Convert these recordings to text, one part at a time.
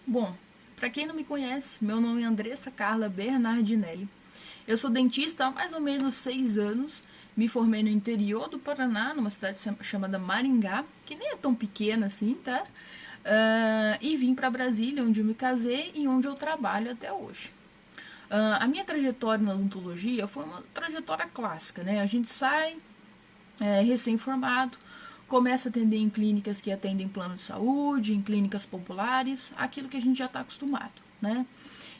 Bom, para quem não me conhece, meu nome é Andressa Carla Bernardinelli. Eu sou dentista há mais ou menos 6 anos. Me formei no interior do Paraná, numa cidade chamada Maringá, que nem é tão pequena assim, tá? E vim para Brasília, onde eu me casei e onde eu trabalho até hoje. A minha trajetória na odontologia foi uma trajetória clássica, né? A gente sai recém-formado, começa a atender em clínicas que atendem plano de saúde, em clínicas populares, aquilo que a gente já está acostumado, né?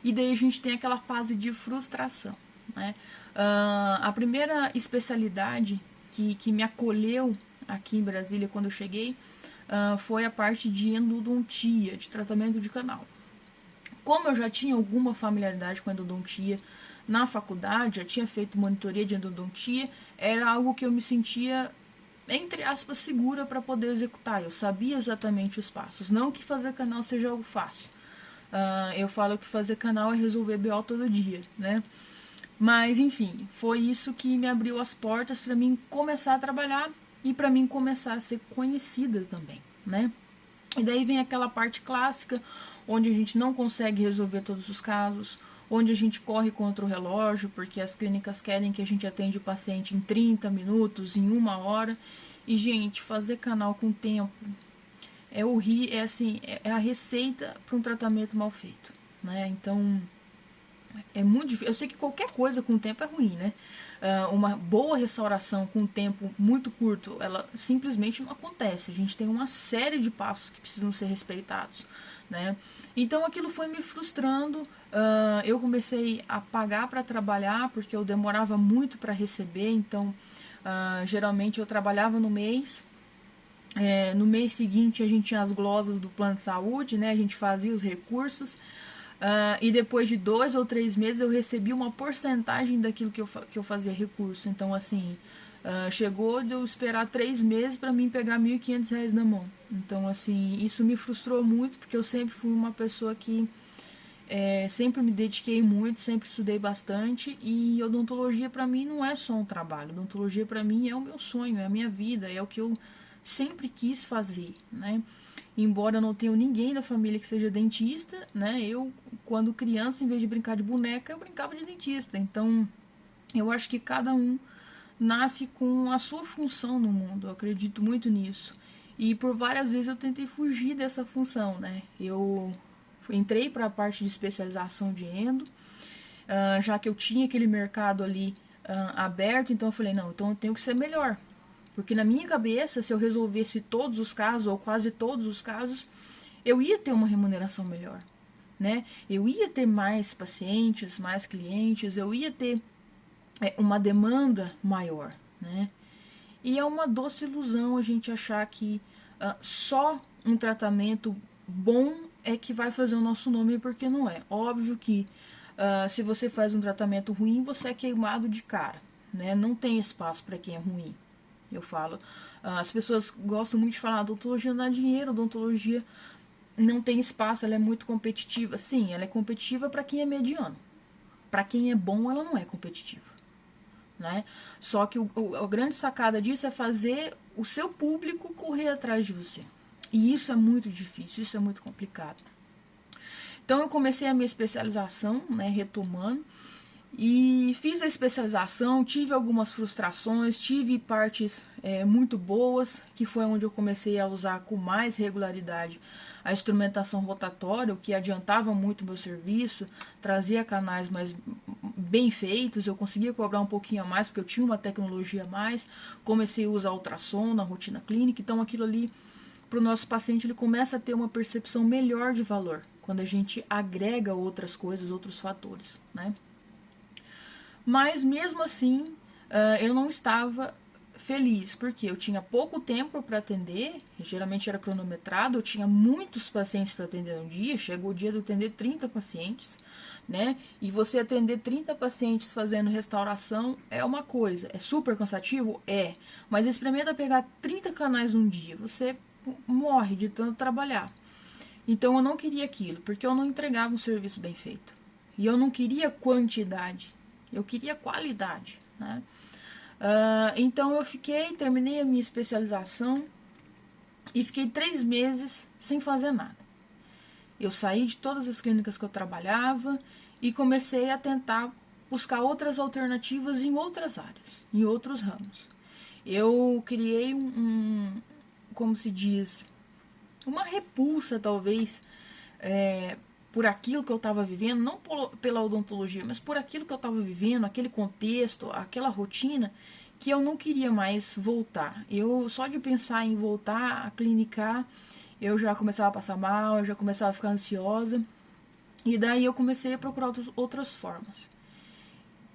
E daí a gente tem aquela fase de frustração, né? A primeira especialidade que me acolheu aqui em Brasília quando eu cheguei foi a parte de endodontia, de tratamento de canal. Como eu já tinha alguma familiaridade com endodontia na faculdade, já tinha feito monitoria de endodontia, era algo que eu me sentia, entre aspas, segura para poder executar. Eu sabia exatamente os passos. Não que fazer canal seja algo fácil. Eu falo que fazer canal é resolver BO todo dia, né? Mas, enfim, foi isso que me abriu as portas para mim começar a trabalhar e para mim começar a ser conhecida também, né? E daí vem aquela parte clássica, onde a gente não consegue resolver todos os casos, onde a gente corre contra o relógio, porque as clínicas querem que a gente atende o paciente em 30 minutos, em 1 hora. E, gente, fazer canal com tempo é horrível, é assim, é a receita para um tratamento mal feito, né? Então, é muito difícil. Eu sei que qualquer coisa com o tempo é ruim, né? Uma boa restauração com um tempo muito curto, ela simplesmente não acontece. A gente tem uma série de passos que precisam ser respeitados, né? Então aquilo foi me frustrando. Eu comecei a pagar para trabalhar porque eu demorava muito para receber. Então, geralmente eu trabalhava no mês. No mês seguinte a gente tinha as glosas do plano de saúde, né? A gente fazia os recursos. E depois de 2 ou 3 meses eu recebi uma porcentagem daquilo que eu fazia recurso. Então, assim, chegou de eu esperar 3 meses para mim pegar R$ 1.500 na mão. Então, assim, isso me frustrou muito, porque eu sempre fui uma pessoa que sempre me dediquei muito, sempre estudei bastante. E odontologia para mim não é só um trabalho. Odontologia para mim é o meu sonho, é a minha vida, é o que eu sempre quis fazer, né? Embora eu não tenha ninguém da família que seja dentista, né? Eu, quando criança, em vez de brincar de boneca, eu brincava de dentista. Então, eu acho que cada um nasce com a sua função no mundo. Eu acredito muito nisso. E por várias vezes eu tentei fugir dessa função, né? Eu entrei para a parte de especialização de endo, já que eu tinha aquele mercado ali aberto, então eu falei, não, então eu tenho que ser melhor. Porque na minha cabeça, se eu resolvesse todos os casos, ou quase todos os casos, eu ia ter uma remuneração melhor, né? Eu ia ter mais pacientes, mais clientes, eu ia ter uma demanda maior, né? E é uma doce ilusão a gente achar que só um tratamento bom é que vai fazer o nosso nome, porque não é. Óbvio que se você faz um tratamento ruim, você é queimado de cara, né? Não tem espaço para quem é ruim. Eu falo, as pessoas gostam muito de falar, odontologia não dá dinheiro, odontologia não tem espaço, ela é muito competitiva. Sim, ela é competitiva para quem é mediano. Para quem é bom, ela não é competitiva, né? Só que a grande sacada disso é fazer o seu público correr atrás de você. E isso é muito difícil, isso é muito complicado. Então eu comecei a minha especialização, né, retomando, e fiz a especialização, tive algumas frustrações, tive partes muito boas, que foi onde eu comecei a usar com mais regularidade a instrumentação rotatória, o que adiantava muito o meu serviço, trazia canais mais bem feitos, eu conseguia cobrar um pouquinho a mais, porque eu tinha uma tecnologia a mais, comecei a usar ultrassom na rotina clínica, então aquilo ali, para o nosso paciente, ele começa a ter uma percepção melhor de valor, quando a gente agrega outras coisas, outros fatores, né? Mas mesmo assim, eu não estava feliz, porque eu tinha pouco tempo para atender, geralmente era cronometrado, eu tinha muitos pacientes para atender no dia, chegou o dia de eu atender 30 pacientes, né? E você atender 30 pacientes fazendo restauração é uma coisa, é super cansativo? É, mas experimenta pegar 30 canais num dia, você morre de tanto trabalhar. Então eu não queria aquilo, porque eu não entregava um serviço bem feito. E eu não queria quantidade, eu queria qualidade, né? Então eu terminei a minha especialização e fiquei 3 meses sem fazer nada. Eu saí de todas as clínicas que eu trabalhava e comecei a tentar buscar outras alternativas em outras áreas, em outros ramos. Eu criei como se diz, uma repulsa talvez por aquilo que eu estava vivendo, não pela odontologia, mas por aquilo que eu estava vivendo, aquele contexto, aquela rotina, que eu não queria mais voltar. Eu só de pensar em voltar a clinicar, eu já começava a passar mal, eu já começava a ficar ansiosa, e daí eu comecei a procurar outras formas.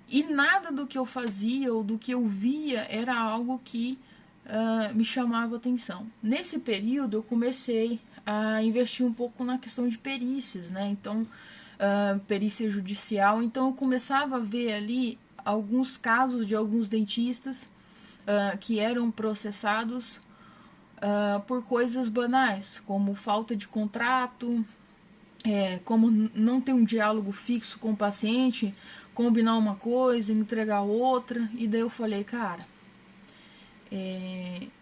E nada do que eu fazia ou do que eu via era algo que me chamava atenção. Nesse período eu comecei a investir um pouco na questão de perícias, né? Então, perícia judicial. Então eu começava a ver ali alguns casos de alguns dentistas que eram processados por coisas banais, como falta de contrato, como não ter um diálogo fixo com o paciente, combinar uma coisa, entregar outra. E daí eu falei, cara,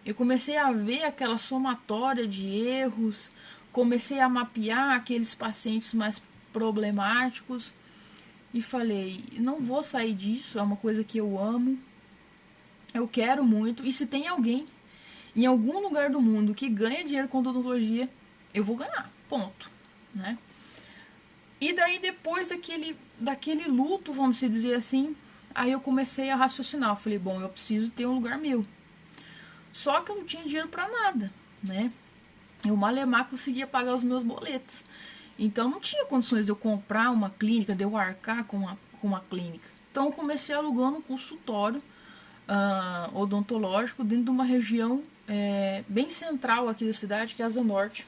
eu comecei a ver aquela somatória de erros, comecei a mapear aqueles pacientes mais problemáticos e falei, não vou sair disso, é uma coisa que eu amo, eu quero muito, e se tem alguém em algum lugar do mundo que ganha dinheiro com odontologia, eu vou ganhar, ponto, né? E daí depois daquele luto, vamos dizer assim, aí eu comecei a raciocinar, eu falei, bom, eu preciso ter um lugar meu. Só que eu não tinha dinheiro para nada, né? Eu malemar conseguia pagar os meus boletos. Então não tinha condições de eu comprar uma clínica, de eu arcar com uma clínica. Então eu comecei alugando um consultório odontológico dentro de uma região bem central aqui da cidade, que é a Asa Norte,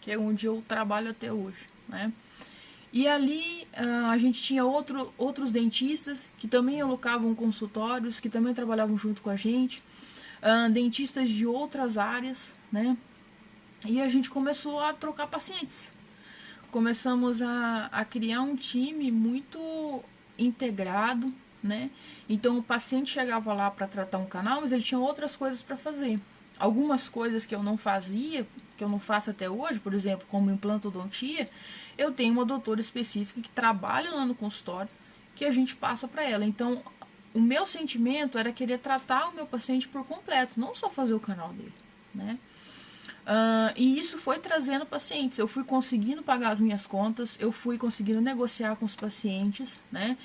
que é onde eu trabalho até hoje, né? E ali a gente tinha outros dentistas que também alocavam consultórios, que também trabalhavam junto com a gente, dentistas de outras áreas, né? E a gente começou a trocar pacientes. Começamos a criar um time muito integrado, né? Então o paciente chegava lá para tratar um canal, mas ele tinha outras coisas para fazer. Algumas coisas que eu não fazia, que eu não faço até hoje, por exemplo, como implantodontia, eu tenho uma doutora específica que trabalha lá no consultório, que a gente passa para ela. Então, o meu sentimento era querer tratar o meu paciente por completo, não só fazer o canal dele, né? E isso foi trazendo pacientes. Eu fui conseguindo pagar as minhas contas, eu fui conseguindo negociar com os pacientes, né?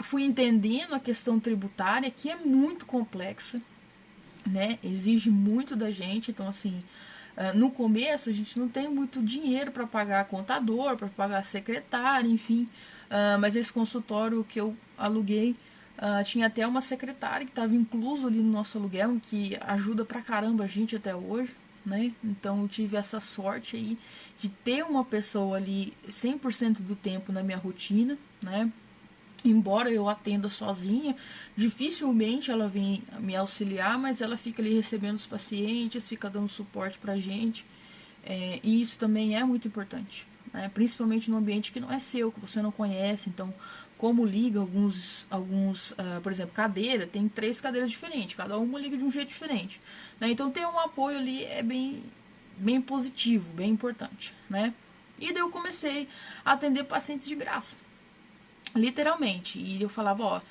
Fui entendendo a questão tributária, que é muito complexa, né? Exige muito da gente. Então, assim, no começo a gente não tem muito dinheiro para pagar contador, para pagar secretária, enfim. Mas esse consultório que eu aluguei tinha até uma secretária que estava incluso ali no nosso aluguel, que ajuda pra caramba a gente até hoje, né? Então eu tive essa sorte aí de ter uma pessoa ali 100% do tempo na minha rotina, né? Embora eu atenda sozinha, dificilmente ela vem me auxiliar, mas ela fica ali recebendo os pacientes, fica dando suporte pra gente. E isso também é muito importante, né? Principalmente no ambiente que não é seu, que você não conhece. Então, como liga por exemplo, cadeira, tem 3 cadeiras diferentes, cada uma liga de um jeito diferente, né? Então, ter um apoio ali é bem positivo, bem importante, né? E daí eu comecei a atender pacientes de graça, literalmente. E eu falava, ó,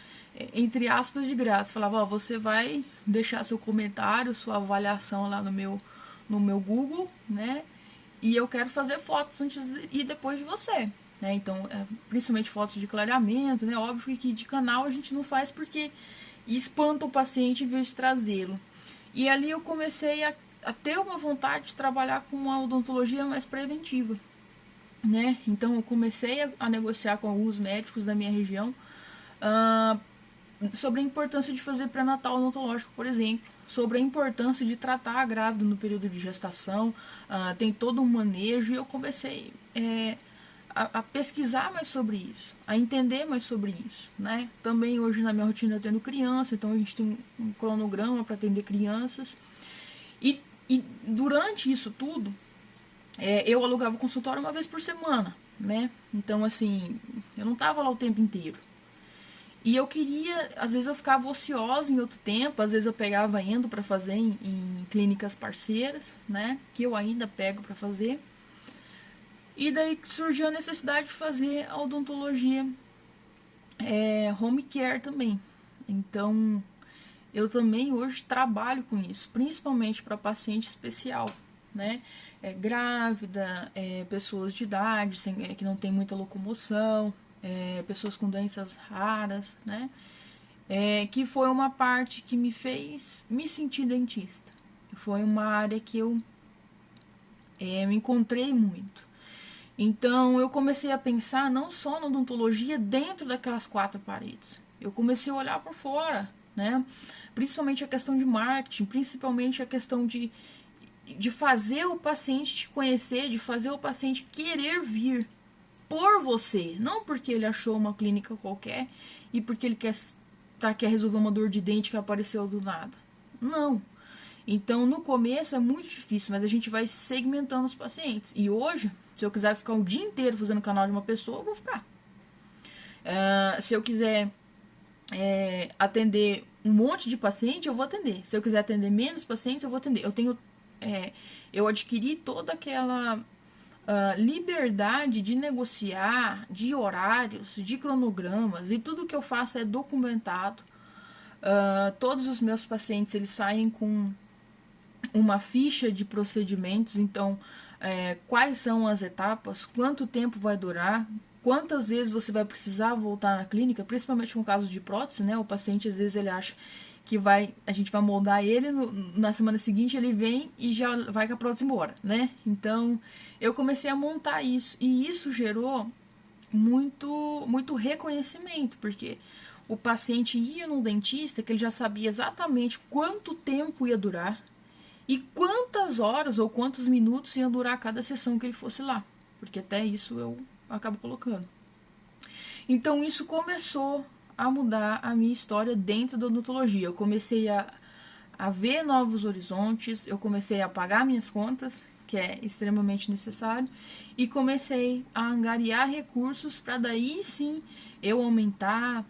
entre aspas, de graça, falava, ó, você vai deixar seu comentário, sua avaliação lá no meu Google, né? E eu quero fazer fotos antes e depois de você, né? Então, principalmente fotos de clareamento, né? Óbvio que de canal a gente não faz porque espanta o paciente em vez de trazê-lo. E ali eu comecei a ter uma vontade de trabalhar com uma odontologia mais preventiva, né? Então eu comecei a negociar com alguns médicos da minha região sobre a importância de fazer pré-natal odontológico, por exemplo, sobre a importância de tratar a grávida no período de gestação, tem todo um manejo, e eu comecei a pesquisar mais sobre isso, a entender mais sobre isso, né? Também hoje na minha rotina eu tendo criança, então a gente tem um cronograma para atender crianças, e durante isso tudo, eu alugava o consultório uma vez por semana, né? Então, assim, eu não tava lá o tempo inteiro. E eu queria, às vezes eu ficava ociosa em outro tempo, às vezes eu pegava endo para fazer em clínicas parceiras, né? Que eu ainda pego para fazer. E daí surgiu a necessidade de fazer a odontologia home care também. Então, eu também hoje trabalho com isso, principalmente para paciente especial, né? Grávida, pessoas de idade que não tem muita locomoção, pessoas com doenças raras, né? Que foi uma parte que me fez me sentir dentista. Foi uma área que eu me encontrei muito. Então, eu comecei a pensar não só na odontologia dentro daquelas 4 paredes. Eu comecei a olhar por fora, né? Principalmente a questão de marketing, principalmente a questão de fazer o paciente te conhecer, de fazer o paciente querer vir por você. Não porque ele achou uma clínica qualquer e porque ele quer resolver uma dor de dente que apareceu do nada. Não. Então, no começo é muito difícil, mas a gente vai segmentando os pacientes. E hoje, se eu quiser ficar o dia inteiro fazendo canal de uma pessoa, eu vou ficar. Se eu quiser atender um monte de paciente, eu vou atender. Se eu quiser atender menos pacientes, eu vou atender. Eu adquiri toda aquela liberdade de negociar, de horários, de cronogramas, e tudo que eu faço é documentado. Todos os meus pacientes, eles saem com uma ficha de procedimentos, então quais são as etapas, quanto tempo vai durar, quantas vezes você vai precisar voltar na clínica, principalmente no caso de prótese, né? O paciente às vezes ele acha que a gente vai moldar ele, na semana seguinte ele vem e já vai com a prótese embora, né? Então eu comecei a montar isso, e isso gerou muito reconhecimento, porque o paciente ia no dentista que ele já sabia exatamente quanto tempo ia durar e quantas horas ou quantos minutos ia durar cada sessão que ele fosse lá, porque até isso eu acabo colocando. Então isso começou a mudar a minha história dentro da odontologia. Eu comecei a ver novos horizontes, eu comecei a pagar minhas contas, que é extremamente necessário, e comecei a angariar recursos para daí sim eu aumentar,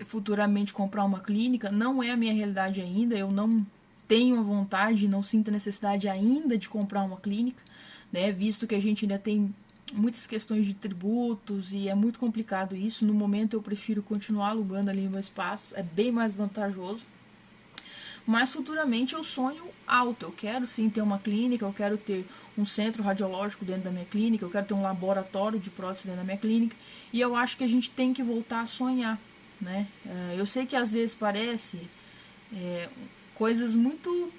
futuramente comprar uma clínica. Não é a minha realidade ainda, eu não tenho a vontade, não sinto a necessidade ainda de comprar uma clínica, né, visto que a gente ainda tem muitas questões de tributos e é muito complicado isso. No momento eu prefiro continuar alugando ali o meu espaço, é bem mais vantajoso. Mas futuramente eu sonho alto, eu quero sim ter uma clínica, eu quero ter um centro radiológico dentro da minha clínica, eu quero ter um laboratório de prótese dentro da minha clínica, e eu acho que a gente tem que voltar a sonhar, né? Eu sei que às vezes parece coisas muito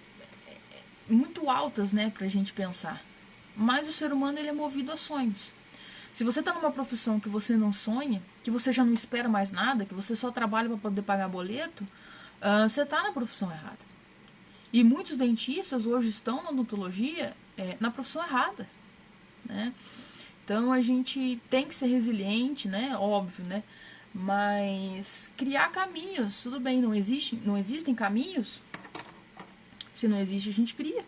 altas, né, pra gente pensar, mas o ser humano ele é movido a sonhos. Se você está numa profissão que você não sonha, que você já não espera mais nada, que você só trabalha para poder pagar boleto, você está na profissão errada. E muitos dentistas hoje estão na odontologia na profissão errada, né? Então a gente tem que ser resiliente, né? Óbvio, né? Mas criar caminhos, tudo bem, não existem caminhos. Se não existe, a gente cria.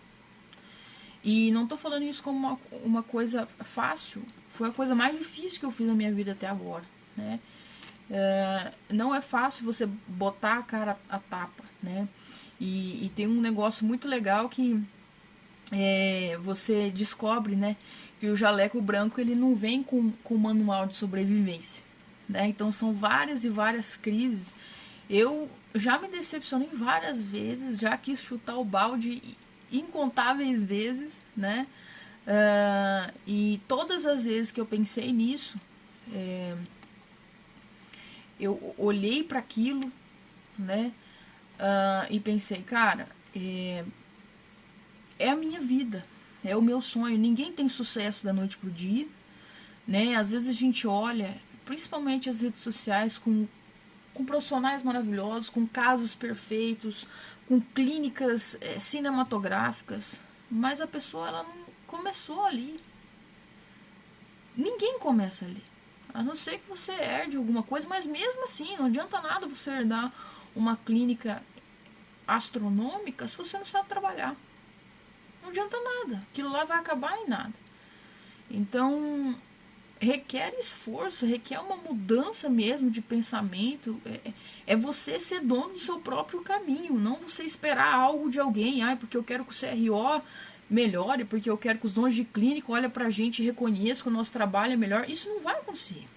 E não tô falando isso como uma coisa fácil. Foi a coisa mais difícil que eu fiz na minha vida até agora, né? Não é fácil você botar a cara a tapa, né? E tem um negócio muito legal que você descobre, né? Que o jaleco branco ele não vem com manual de sobrevivência, né? Então são várias e várias crises. Eu já me decepcionei várias vezes, já quis chutar o balde incontáveis vezes, né? E todas as vezes que eu pensei nisso, eu olhei para aquilo, né? E pensei, cara, é a minha vida, é o meu sonho. Ninguém tem sucesso da noite pro dia, né? Às vezes a gente olha, principalmente as redes sociais, com profissionais maravilhosos, com casos perfeitos, com clínicas cinematográficas, mas a pessoa ela não começou ali. Ninguém começa ali, a não ser que você herde alguma coisa, mas mesmo assim não adianta nada você herdar uma clínica astronômica se você não sabe trabalhar. Não adianta nada, aquilo lá vai acabar em nada. Então requer esforço, requer uma mudança mesmo de pensamento. É você ser dono do seu próprio caminho, não você esperar algo de alguém. Porque eu quero que o CRO melhore, porque eu quero que os donos de clínica olhem pra gente e reconheçam que o nosso trabalho é melhor. Isso não vai acontecer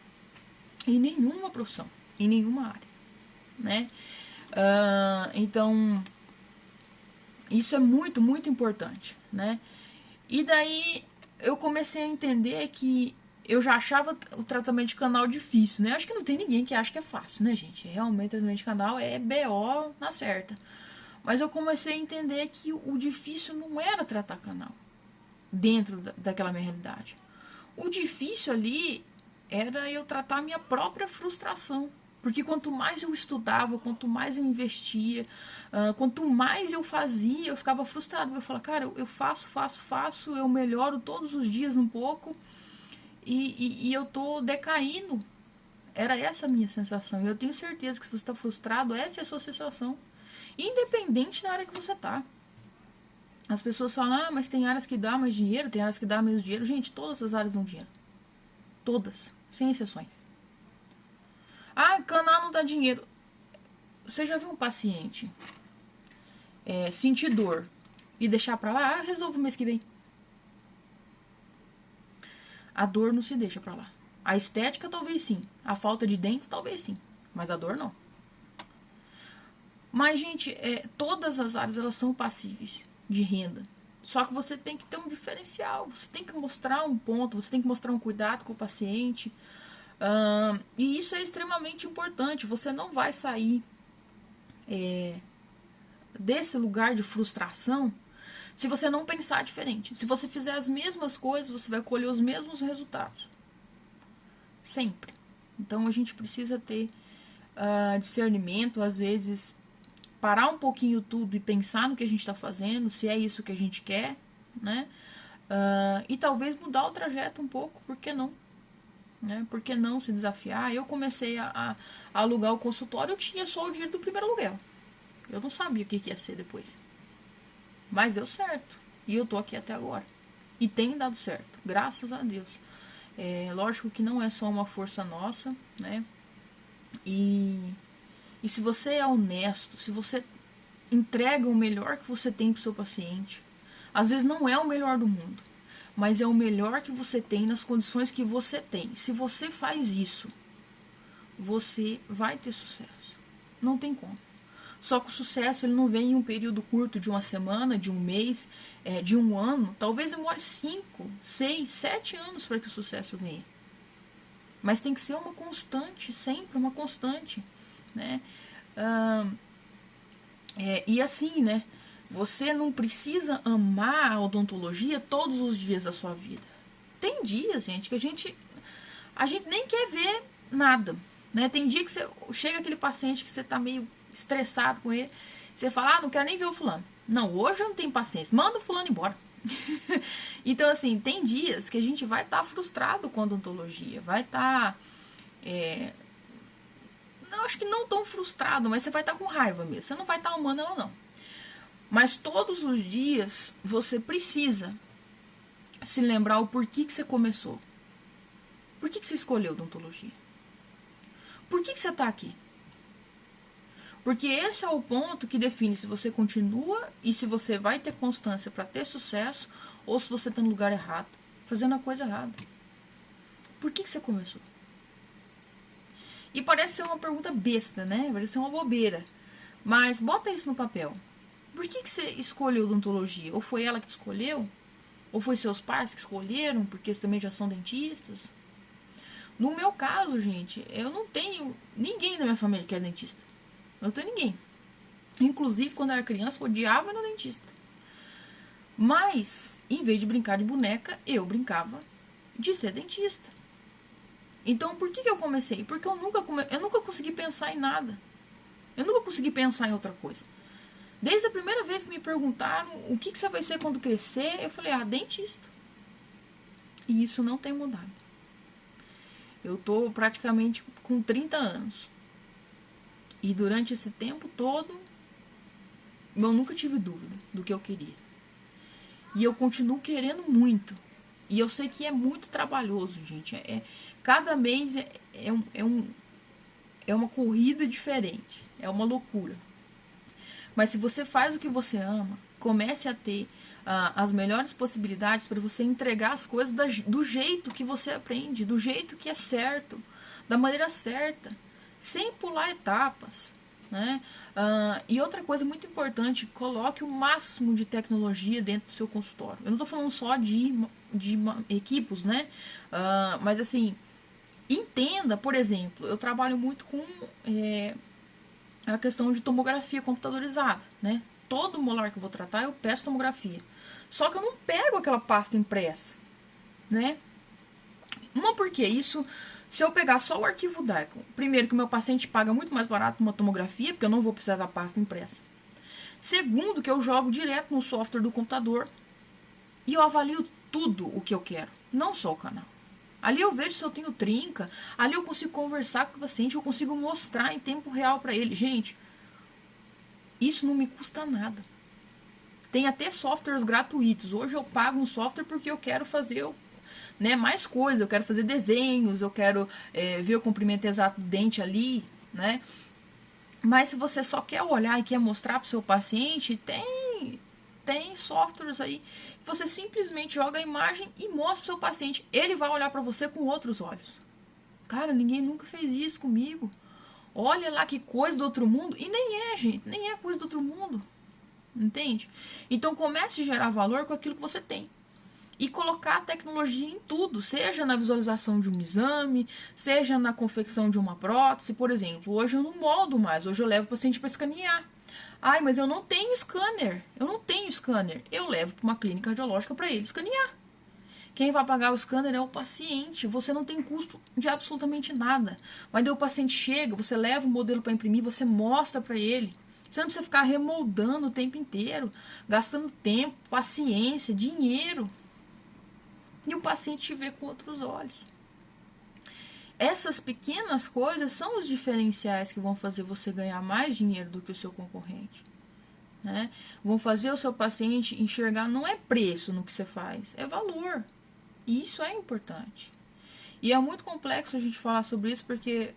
em nenhuma profissão, em nenhuma área, né? Então, isso é muito, muito importante, né? E daí eu comecei a entender que eu já achava o tratamento de canal difícil, né? Acho que não tem ninguém que acha que é fácil, né, gente? Realmente, o tratamento de canal é BO na certa. Mas eu comecei a entender que o difícil não era tratar canal dentro daquela minha realidade. O difícil ali era eu tratar a minha própria frustração. Porque quanto mais eu estudava, quanto mais eu investia, quanto mais eu fazia, eu ficava frustrado. Eu falava, cara, eu faço, eu melhoro todos os dias um pouco e eu tô decaindo. Era essa a minha sensação. E eu tenho certeza que se você está frustrado, essa é a sua sensação. Independente da área que você tá. As pessoas falam, mas tem áreas que dá mais dinheiro, tem áreas que dá menos dinheiro. Gente, todas as áreas dão dinheiro. Todas, sem exceções. Canal não dá dinheiro. Você já viu um paciente sentir dor e deixar pra lá? Resolvo mês que vem. A dor não se deixa pra lá. A estética talvez sim. A falta de dentes talvez sim. Mas a dor não. Mas, gente, todas as áreas elas são passíveis de renda. Só que você tem que ter um diferencial. Você tem que mostrar um ponto. Você tem que mostrar um cuidado com o paciente. E isso é extremamente importante. Você não vai sair desse lugar de frustração se você não pensar diferente. Se você fizer as mesmas coisas, você vai colher os mesmos resultados. Sempre. Então a gente precisa ter discernimento, às vezes parar um pouquinho tudo e pensar no que a gente está fazendo, se é isso que a gente quer, né? E talvez mudar o trajeto um pouco, por que não? Né? Por que não se desafiar? Eu comecei a alugar o consultório, eu tinha só o dinheiro do primeiro aluguel. Eu não sabia o que ia ser depois. Mas deu certo. E eu tô aqui até agora. E tem dado certo, graças a Deus. Lógico que não é só uma força nossa, né? E se você é honesto, se você entrega o melhor que você tem pro seu paciente, às vezes não é o melhor do mundo, mas é o melhor que você tem nas condições que você tem. Se você faz isso, você vai ter sucesso. Não tem como. Só que o sucesso ele não vem em um período curto de uma semana, de um mês, de um ano. Talvez demore 5, 6, 7 anos para que o sucesso venha. Mas tem que ser uma constante, sempre uma constante, né? E assim, né? Você não precisa amar a odontologia todos os dias da sua vida. Tem dias, gente, que a gente nem quer ver nada, né? Tem dia que você chega aquele paciente que você tá meio estressado com ele, você fala, não quero nem ver o fulano. Não, hoje eu não tenho paciência, manda o fulano embora. Então, assim, tem dias que a gente vai estar frustrado com a odontologia, vai estar... não, acho que não tão frustrado, mas você vai estar com raiva mesmo, você não vai estar amando ela, não. Mas todos os dias você precisa se lembrar o porquê que você começou. Por que você escolheu odontologia? Por que você está aqui? Porque esse é o ponto que define se você continua e se você vai ter constância para ter sucesso ou se você está no lugar errado, fazendo a coisa errada. Por que você começou? E parece ser uma pergunta besta, né? Parece ser uma bobeira. Mas bota isso no papel. Por que você escolheu odontologia? Ou foi ela que te escolheu? Ou foi seus pais que escolheram, porque eles também já são dentistas? No meu caso, gente, eu não tenho ninguém na minha família que é dentista. Eu não tenho ninguém. Inclusive, quando eu era criança, eu odiava ir no dentista. Mas, em vez de brincar de boneca, eu brincava de ser dentista. Então, por que eu comecei? Porque eu nunca consegui pensar em nada. Eu nunca consegui pensar em outra coisa. Desde a primeira vez que me perguntaram o que você vai ser quando crescer, eu falei, dentista. E isso não tem mudado. Eu tô praticamente com 30 anos. E durante esse tempo todo, eu nunca tive dúvida do que eu queria. E eu continuo querendo muito. E eu sei que é muito trabalhoso, gente. Cada mês é uma corrida diferente. É uma loucura. Mas se você faz o que você ama, comece a ter as melhores possibilidades para você entregar as coisas do jeito que você aprende, do jeito que é certo, da maneira certa, sem pular etapas, né? E outra coisa muito importante, coloque o máximo de tecnologia dentro do seu consultório. Eu não estou falando só de equipos, né? Mas assim, entenda, por exemplo, eu trabalho muito com a questão de tomografia computadorizada, né? Todo molar que eu vou tratar, eu peço tomografia. Só que eu não pego aquela pasta impressa, né? Porque isso, se eu pegar só o arquivo DICOM, primeiro que o meu paciente paga muito mais barato uma tomografia, porque eu não vou precisar da pasta impressa. Segundo, que eu jogo direto no software do computador e eu avalio tudo o que eu quero, não só o canal. Ali eu vejo se eu tenho trinca, ali eu consigo conversar com o paciente, eu consigo mostrar em tempo real para ele. Gente, isso não me custa nada. Tem até softwares gratuitos. Hoje eu pago um software porque eu quero fazer mais coisas, eu quero fazer desenhos, eu quero ver o comprimento exato do dente ali, né? Mas se você só quer olhar e quer mostrar para o seu paciente, tem softwares aí que você simplesmente joga a imagem e mostra para o seu paciente. Ele vai olhar para você com outros olhos. Cara, ninguém nunca fez isso comigo. Olha lá que coisa do outro mundo. E nem é, gente, nem é coisa do outro mundo. Entende? Então comece a gerar valor com aquilo que você tem. E colocar a tecnologia em tudo, seja na visualização de um exame, seja na confecção de uma prótese, por exemplo. Hoje eu não moldo mais, hoje eu levo o paciente para escanear. Ai, mas eu não tenho scanner. Eu levo para uma clínica radiológica para ele escanear. Quem vai pagar o scanner é o paciente. Você não tem custo de absolutamente nada. Mas daí o paciente chega, você leva o modelo para imprimir, você mostra para ele. Você não precisa ficar remoldando o tempo inteiro, gastando tempo, paciência, dinheiro. E o paciente te vê com outros olhos. Essas pequenas coisas são os diferenciais que vão fazer você ganhar mais dinheiro do que o seu concorrente, né? Vão fazer o seu paciente enxergar, não é preço no que você faz, é valor. E isso é importante. E é muito complexo a gente falar sobre isso, porque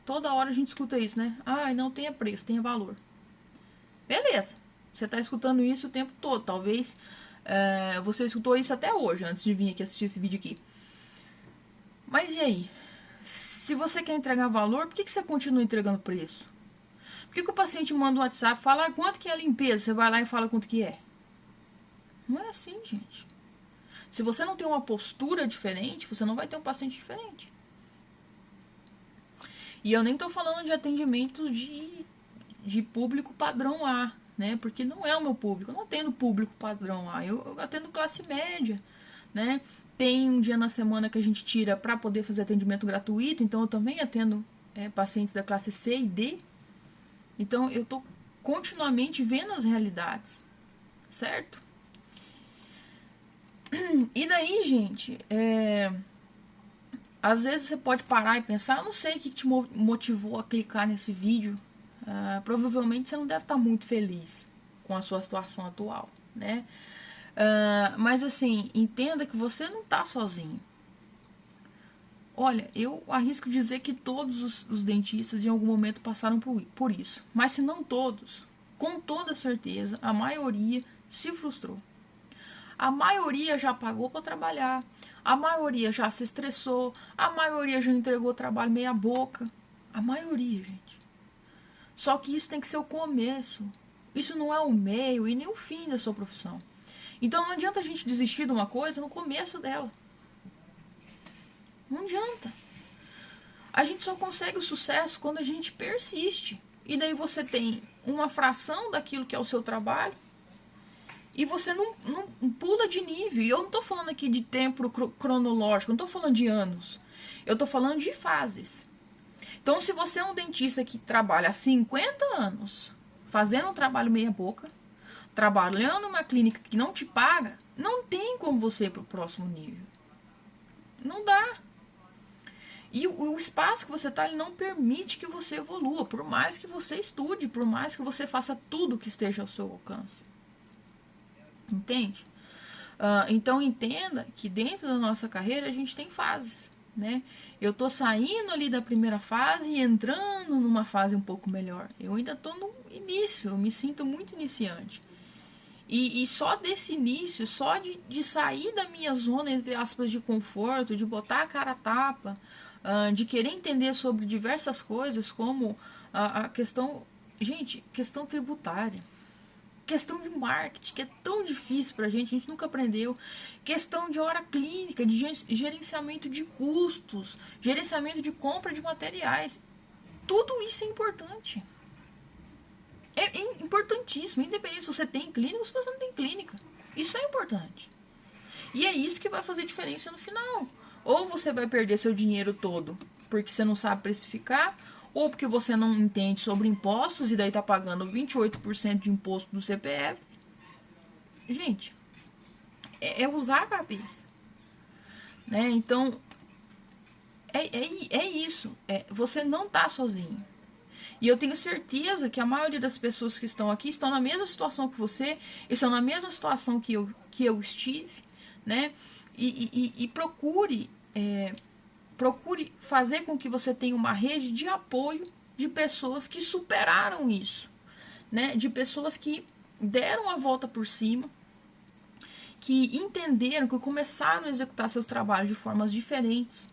toda hora a gente escuta isso, né? Não tem preço, tem valor. Beleza, você está escutando isso o tempo todo. Talvez você escutou isso até hoje, antes de vir aqui assistir esse vídeo aqui. Mas e aí? Se você quer entregar valor, por que você continua entregando preço? Por que o paciente manda um WhatsApp e fala quanto que é a limpeza? Você vai lá e fala quanto que é. Não é assim, gente. Se você não tem uma postura diferente, você não vai ter um paciente diferente. E eu nem estou falando de atendimentos de público padrão A, né? Porque não é o meu público. Eu não atendo público padrão A. Eu atendo classe média, né? Tem um dia na semana que a gente tira para poder fazer atendimento gratuito. Então, eu também atendo pacientes da classe C e D. Então, eu estou continuamente vendo as realidades, certo? E daí, gente, às vezes você pode parar e pensar, eu não sei o que te motivou a clicar nesse vídeo. Provavelmente você não deve estar muito feliz com a sua situação atual, né? Mas assim, entenda que você não está sozinho. Olha, eu arrisco dizer que todos os dentistas em algum momento passaram por isso. Mas se não todos, com toda certeza, a maioria se frustrou. A maioria já pagou para trabalhar, a maioria já se estressou, a maioria já entregou o trabalho meia boca. A maioria, gente. Só que isso tem que ser o começo. Isso não é o meio e nem o fim da sua profissão. Então não adianta a gente desistir de uma coisa no começo dela. Não adianta. A gente só consegue o sucesso quando a gente persiste. E daí você tem uma fração daquilo que é o seu trabalho e você não pula de nível. E eu não estou falando aqui de tempo cronológico, não estou falando de anos. Eu estou falando de fases. Então, se você é um dentista que trabalha há 50 anos fazendo um trabalho meia boca, trabalhando numa clínica que não te paga, não tem como você ir para o próximo nível. Não dá. E o espaço que você está, ele não permite que você evolua, por mais que você estude, por mais que você faça tudo que esteja ao seu alcance. Entende? Então, entenda que dentro da nossa carreira a gente tem fases, né? Eu tô saindo ali da primeira fase e entrando numa fase um pouco melhor. Eu ainda tô no início, eu me sinto muito iniciante. E só desse início, só de sair da minha zona, entre aspas, de conforto, de botar a cara a tapa, de querer entender sobre diversas coisas, como a questão, gente, questão tributária, questão de marketing, que é tão difícil pra gente, a gente nunca aprendeu, questão de hora clínica, de gerenciamento de custos, gerenciamento de compra de materiais, tudo isso é importante. É importantíssimo, independente se você tem clínica ou se você não tem clínica. Isso é importante. E é isso que vai fazer diferença no final. Ou você vai perder seu dinheiro todo porque você não sabe precificar, ou porque você não entende sobre impostos e daí tá pagando 28% de imposto do CPF. Gente, é usar a cabeça. Né? Então, é isso. Você não tá sozinho. E eu tenho certeza que a maioria das pessoas que estão aqui estão na mesma situação que você, estão na mesma situação que eu estive, né? E procure fazer com que você tenha uma rede de apoio de pessoas que superaram isso, né? De pessoas que deram a volta por cima, que entenderam, que começaram a executar seus trabalhos de formas diferentes.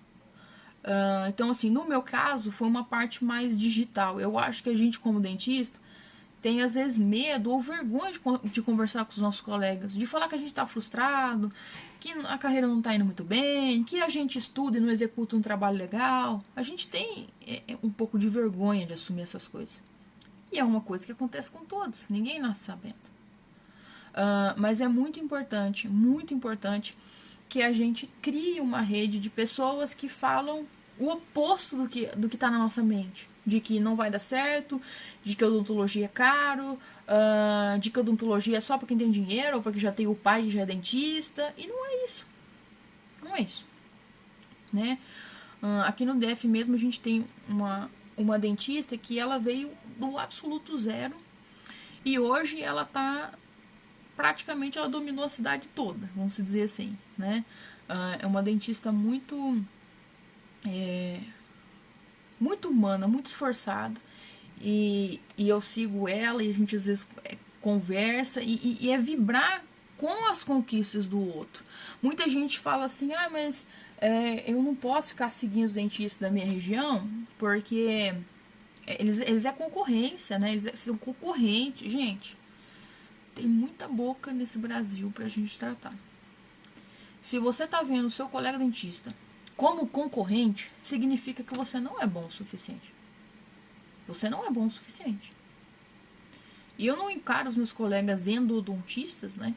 Então, assim, no meu caso, foi uma parte mais digital. Eu acho que a gente, como dentista, tem às vezes medo ou vergonha de conversar com os nossos colegas, de falar que a gente está frustrado, que a carreira não está indo muito bem, que a gente estuda e não executa um trabalho legal. A gente tem um pouco de vergonha de assumir essas coisas. E é uma coisa que acontece com todos, ninguém nasce sabendo. Mas é muito importante que a gente crie uma rede de pessoas que falam o oposto do que está na nossa mente. De que não vai dar certo, de que a odontologia é caro, de que a odontologia é só para quem tem dinheiro, ou porque já tem o pai que já é dentista. E não é isso. Não é isso. Né? Aqui no DF mesmo a gente tem uma dentista que ela veio do absoluto zero. E hoje ela tá... praticamente ela dominou a cidade toda, vamos dizer assim, né? É uma dentista muito muito humana, muito esforçada, e eu sigo ela e a gente às vezes conversa e é vibrar com as conquistas do outro. Muita gente fala assim, mas eu não posso ficar seguindo os dentistas da minha região porque eles é concorrência, né? Eles são concorrentes, gente. Tem muita boca nesse Brasil pra gente tratar. Se você tá vendo o seu colega dentista como concorrente, significa que você não é bom o suficiente. Você não é bom o suficiente. E eu não encaro os meus colegas endodontistas, né,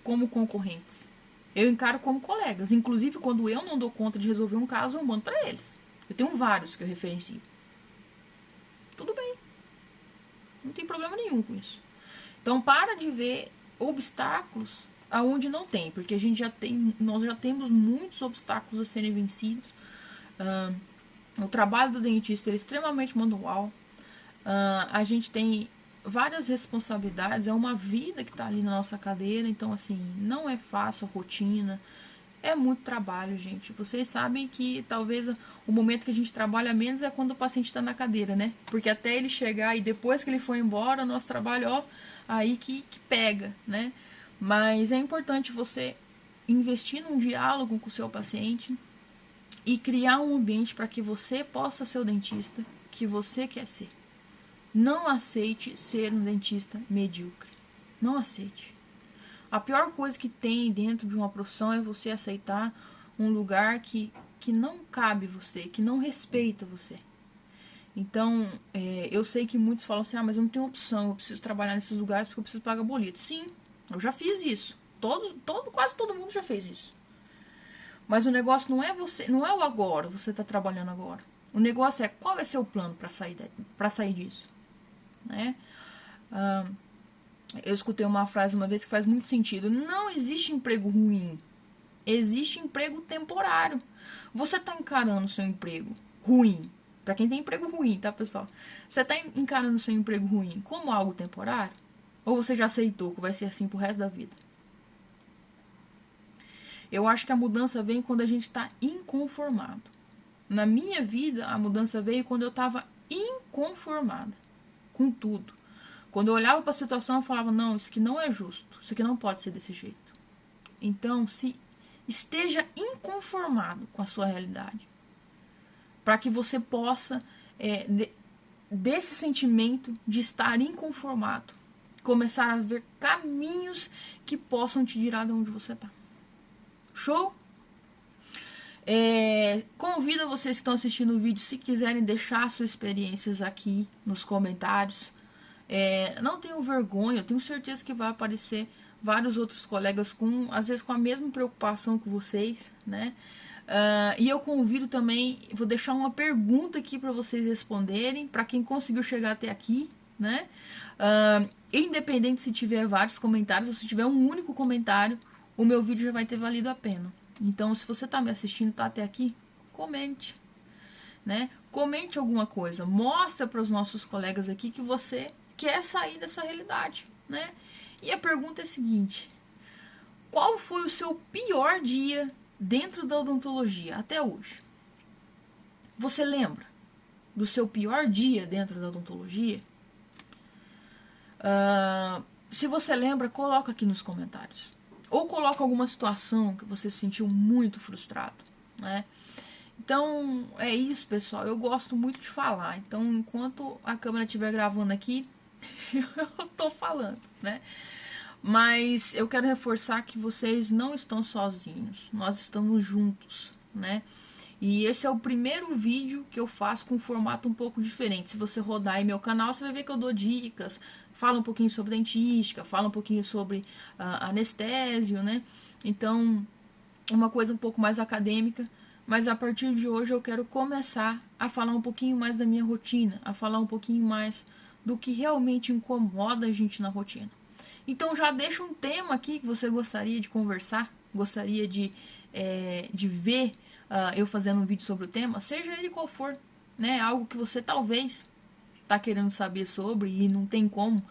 como concorrentes. Eu encaro como colegas. Inclusive, quando eu não dou conta de resolver um caso, eu mando pra eles. Eu tenho vários que eu referencio. Tudo bem. Não tem problema nenhum com isso. Então, para de ver obstáculos aonde não tem, porque nós já temos muitos obstáculos a serem vencidos. O trabalho do dentista é extremamente manual. A gente tem várias responsabilidades, é uma vida que está ali na nossa cadeira, então, assim, não é fácil a rotina, é muito trabalho, gente. Vocês sabem que talvez o momento que a gente trabalha menos é quando o paciente está na cadeira, né? Porque até ele chegar e depois que ele for embora, o nosso trabalho, aí que pega, né? Mas é importante você investir num diálogo com o seu paciente e criar um ambiente para que você possa ser o dentista que você quer ser. Não aceite ser um dentista medíocre. Não aceite. A pior coisa que tem dentro de uma profissão é você aceitar um lugar que não cabe você, que não respeita você. Então, eu sei que muitos falam assim, mas eu não tenho opção, eu preciso trabalhar nesses lugares porque eu preciso pagar boleto. Sim, eu já fiz isso. Quase todo mundo já fez isso. Mas o negócio não é você, não é o agora, você está trabalhando agora. O negócio é qual vai ser o plano para sair disso. Né? Eu escutei uma frase uma vez que faz muito sentido. Não existe emprego ruim. Existe emprego temporário. Você está encarando o seu emprego ruim. Para quem tem emprego ruim, tá, pessoal? Você está encarando o seu emprego ruim como algo temporário? Ou você já aceitou que vai ser assim pro resto da vida? Eu acho que a mudança vem quando a gente está inconformado. Na minha vida, a mudança veio quando eu estava inconformada com tudo. Quando eu olhava para a situação, eu falava, não, isso aqui não é justo, isso aqui não pode ser desse jeito. Então, se esteja inconformado com a sua realidade, para que você possa, desse sentimento de estar inconformado, começar a ver caminhos que possam te tirar de onde você está. Show? Convido vocês que estão assistindo o vídeo, se quiserem deixar suas experiências aqui nos comentários. Não tenham vergonha, eu tenho certeza que vai aparecer vários outros colegas às vezes com a mesma preocupação que vocês, né? E eu convido também, vou deixar uma pergunta aqui para vocês responderem, para quem conseguiu chegar até aqui, né? Independente se tiver vários comentários ou se tiver um único comentário, o meu vídeo já vai ter valido a pena. Então, se você está me assistindo, está até aqui, comente, né? Comente alguma coisa, mostra para os nossos colegas aqui que você quer sair dessa realidade, né? E a pergunta é a seguinte: qual foi o seu pior dia dentro da odontologia até hoje? Você lembra do seu pior dia dentro da odontologia? Se você lembra, coloca aqui nos comentários. Ou coloca alguma situação que você se sentiu muito frustrado, né? Então, é isso, pessoal. Eu gosto muito de falar. Então, enquanto a câmera estiver gravando aqui, eu tô falando, né? Mas eu quero reforçar que vocês não estão sozinhos. Nós estamos juntos, né? E esse é o primeiro vídeo que eu faço com um formato um pouco diferente. Se você rodar aí meu canal, você vai ver que eu dou dicas, falo um pouquinho sobre dentística, falo um pouquinho sobre anestésio, né? Então, uma coisa um pouco mais acadêmica. Mas a partir de hoje eu quero começar a falar um pouquinho mais da minha rotina, a falar um pouquinho mais do que realmente incomoda a gente na rotina. Então já deixa um tema aqui que você gostaria de conversar, gostaria de ver eu fazendo um vídeo sobre o tema, seja ele qual for, né? Algo que você talvez está querendo saber sobre e não tem como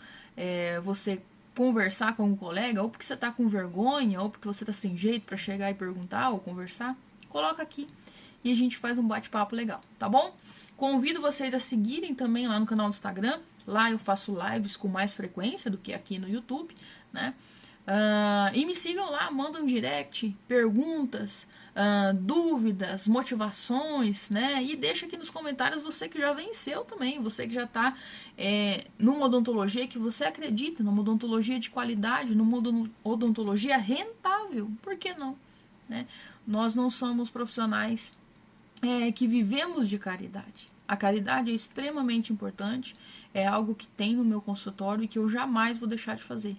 você conversar com um colega, ou porque você está com vergonha, ou porque você está sem jeito para chegar e perguntar ou conversar, coloca aqui e a gente faz um bate-papo legal, tá bom? Convido vocês a seguirem também lá no canal do Instagram. Lá eu faço lives com mais frequência do que aqui no YouTube, né? E me sigam lá, mandam direct, perguntas, dúvidas, motivações, né? E deixa aqui nos comentários você que já venceu também, você que já está numa odontologia que você acredita, numa odontologia de qualidade, numa odontologia rentável, por que não? Né? Nós não somos profissionais que vivemos de caridade. A caridade é extremamente importante, é algo que tem no meu consultório e que eu jamais vou deixar de fazer.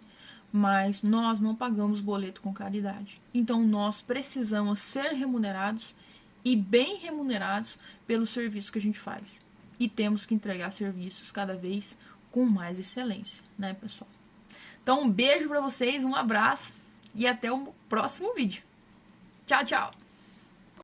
Mas nós não pagamos boleto com caridade. Então nós precisamos ser remunerados e bem remunerados pelo serviço que a gente faz. E temos que entregar serviços cada vez com mais excelência, né, pessoal? Então um beijo para vocês, um abraço e até o próximo vídeo. Tchau, tchau!